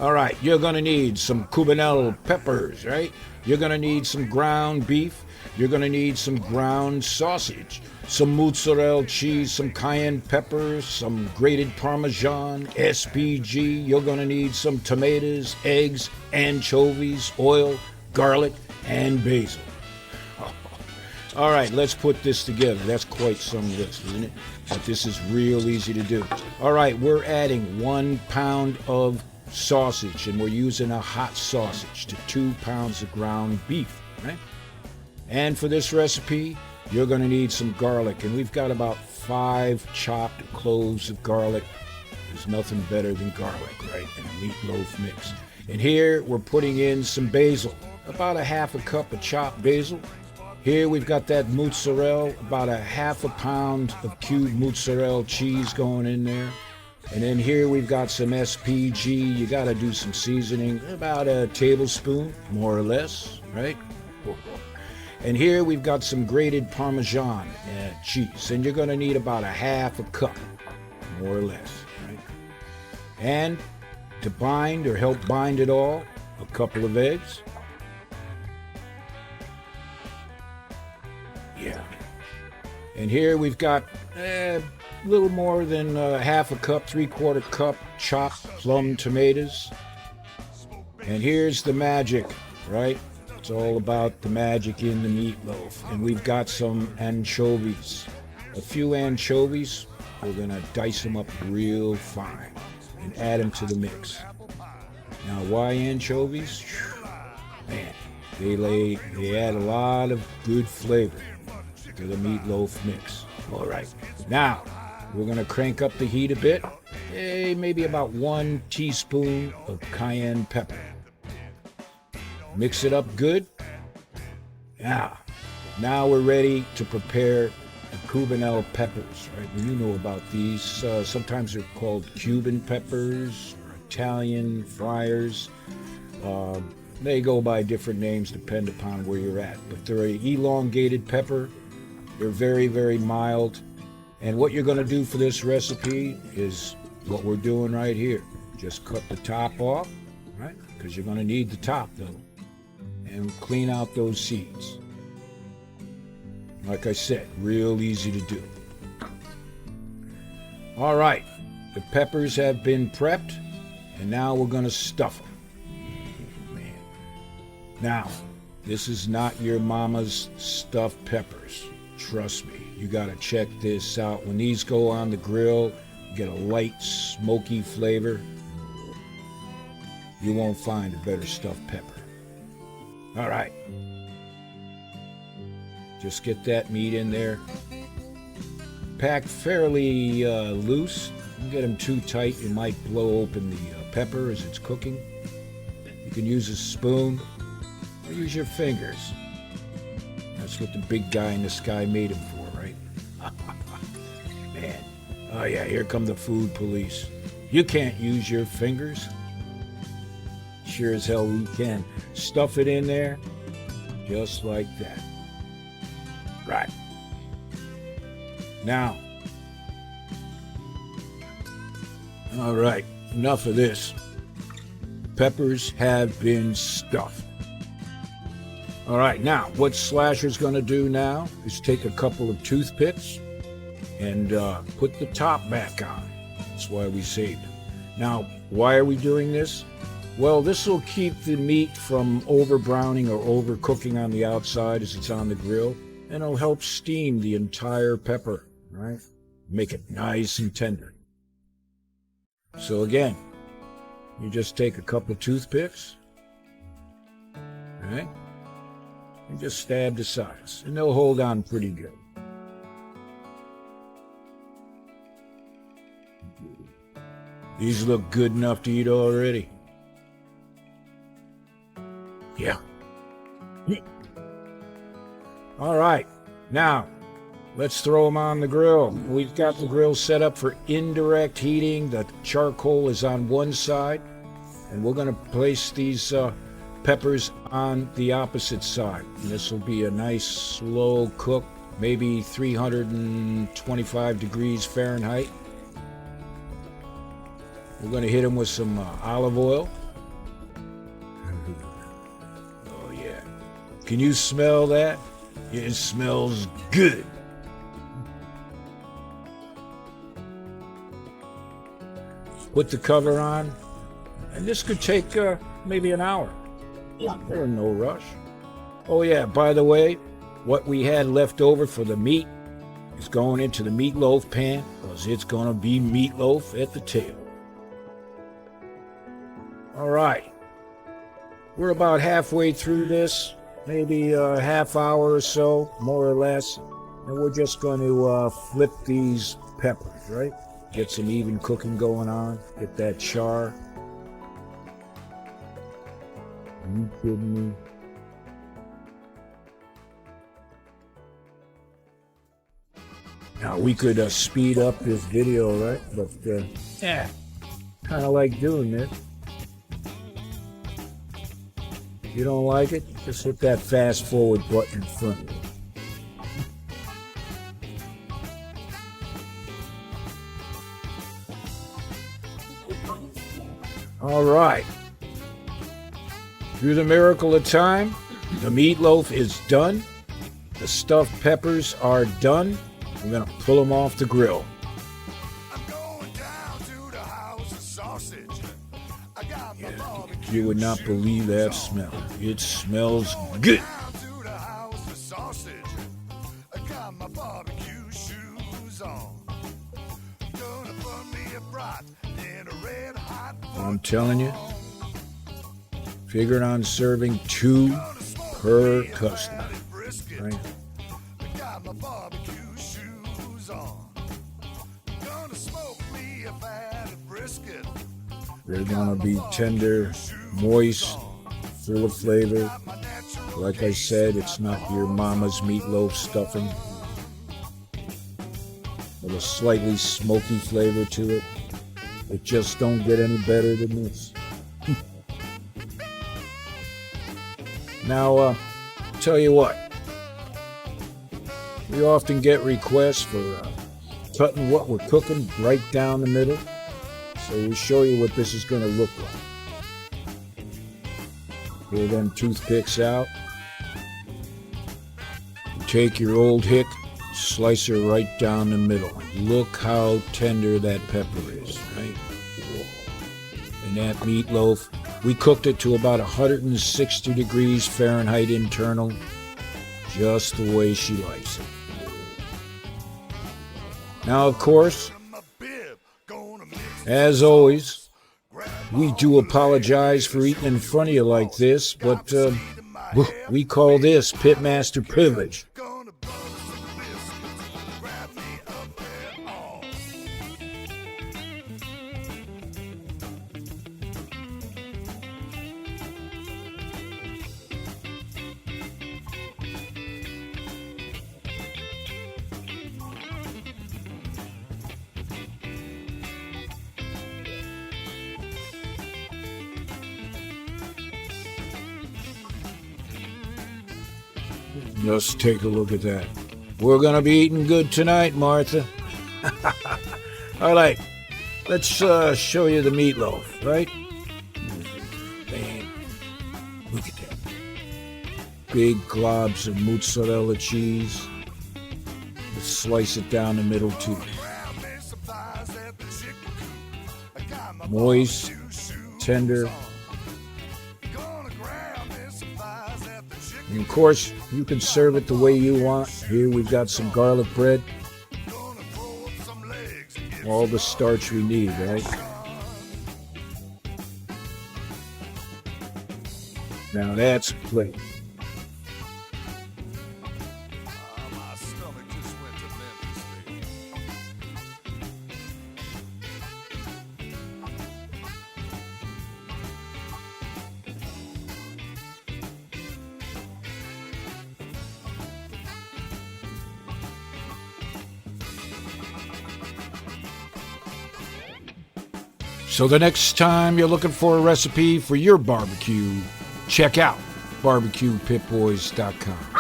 All right, you're gonna need some Cubanelle peppers, right? You're gonna need some ground beef. You're gonna need some ground sausage, some mozzarella cheese, some cayenne peppers, some grated Parmesan, SPG. You're gonna need some tomatoes, eggs, anchovies, oil, garlic, and basil. All right, let's put this together. That's quite some list, isn't it? But this is real easy to do. All right, we're adding 1 pound of sausage, and we're using a hot sausage to 2 pounds of ground beef, right? And for this recipe, you're going to need some garlic, and we've got about 5 chopped cloves of garlic. There's nothing better than garlic, right, in a meatloaf mix. And here we're putting in some basil, about a half a cup of chopped basil. Here we've got that mozzarella, about a half a pound of cubed mozzarella cheese going in there. And then here we've got some SPG. You got to do some seasoning, about a tablespoon, more or less, right? And here we've got some grated Parmesan cheese. And you're going to need about a half a cup, more or less, right? And to bind or help bind it all, a couple of eggs. Yeah. And here we've got a little more than half a cup, 3/4 cup chopped plum tomatoes. And here's the magic, right? It's all about the magic in the meatloaf. And we've got some anchovies. A few anchovies. We're going to dice them up real fine and add them to the mix. Now, why anchovies? Man, they add a lot of good flavor to the meatloaf mix. All right, now we're gonna crank up the heat a bit. Maybe about 1 teaspoon of cayenne pepper. Mix it up good. Now we're ready to prepare the Cubanelle peppers, right? Well, you know about these. Sometimes they're called Cuban peppers or Italian friars. They go by different names depending upon where you're at, but they're an elongated pepper. They're very, very mild. And what you're going to do for this recipe is what we're doing right here. Just cut the top off, right? Because you're going to need the top, though. And clean out those seeds. Like I said, real easy to do. All right. The peppers have been prepped, and now we're going to stuff them. Man. Now, this is not your mama's stuffed peppers. Trust me, you gotta check this out. When these go on the grill, you get a light, smoky flavor. You won't find a better stuffed pepper. All right. Just get that meat in there. Pack fairly loose. Don't get them too tight. You might blow open the pepper as it's cooking. You can use a spoon or use your fingers. That's what the big guy in the sky made him for, right? Man. Oh yeah, here come the food police. You can't use your fingers. Sure as hell we can. Stuff it in there, just like that. Right. Now. All right, enough of this. Peppers have been stuffed. All right, now what Slasher's going to do now is take a couple of toothpicks and put the top back on. That's why we saved it. Now, why are we doing this? Well, this will keep the meat from over-browning or overcooking on the outside as it's on the grill, and it'll help steam the entire pepper, right? Make it nice and tender. So again, you just take a couple of toothpicks, right? And just stab the sides, and they'll hold on pretty good. These look good enough to eat already. Yeah. All right, now let's throw them on the grill. We've got the grill set up for indirect heating. The charcoal is on one side, and we're going to place these peppers on the opposite side. And this will be a nice slow cook, maybe 325 degrees Fahrenheit. We're going to hit them with some olive oil, Can you smell that? It smells good. Put the cover on, and this could take maybe an hour. There's no rush. Oh yeah, by the way, what we had left over for the meat is going into the meatloaf pan, because it's going to be meatloaf at the table. All right. We're about halfway through this, maybe a half hour or so, more or less. And we're just going to flip these peppers, right? Get some even cooking going on. Get that char. Are you kidding me? Now, we could speed up this video, right? But, yeah, kind of like doing this. If you don't like it, just hit that fast forward button in front of you. All right. Through the miracle of time, the meatloaf is done. The stuffed peppers are done. I'm going to pull them off the grill. Yeah, you would not believe that smell. It smells good. I'm telling you, figured on serving 2 per customer. Right? They're gonna be tender, moist, full of flavor. Like I said, it's not your mama's meatloaf stuffing. With a slightly smoky flavor to it. It just don't get any better than this. Now, tell you what. We often get requests for cutting what we're cooking right down the middle. So we'll show you what this is going to look like. Pull them toothpicks out. Take your old hick, slice her right down the middle. Look how tender that pepper is, right? And that meatloaf, we cooked it to about 160 degrees Fahrenheit internal, just the way she likes it. Now, of course, as always, we do apologize for eating in front of you like this, but we call this Pitmaster privilege. Just take a look at that. We're gonna be eating good tonight, Martha. All right, let's show you the meatloaf, right? Man, look at that. Big globs of mozzarella cheese. Let's slice it down the middle too. Moist, tender. And of course, you can serve it the way you want. Here we've got some garlic bread. All the starch we need, right? Now that's a plate. So the next time you're looking for a recipe for your barbecue, check out BBQPitBoys.com.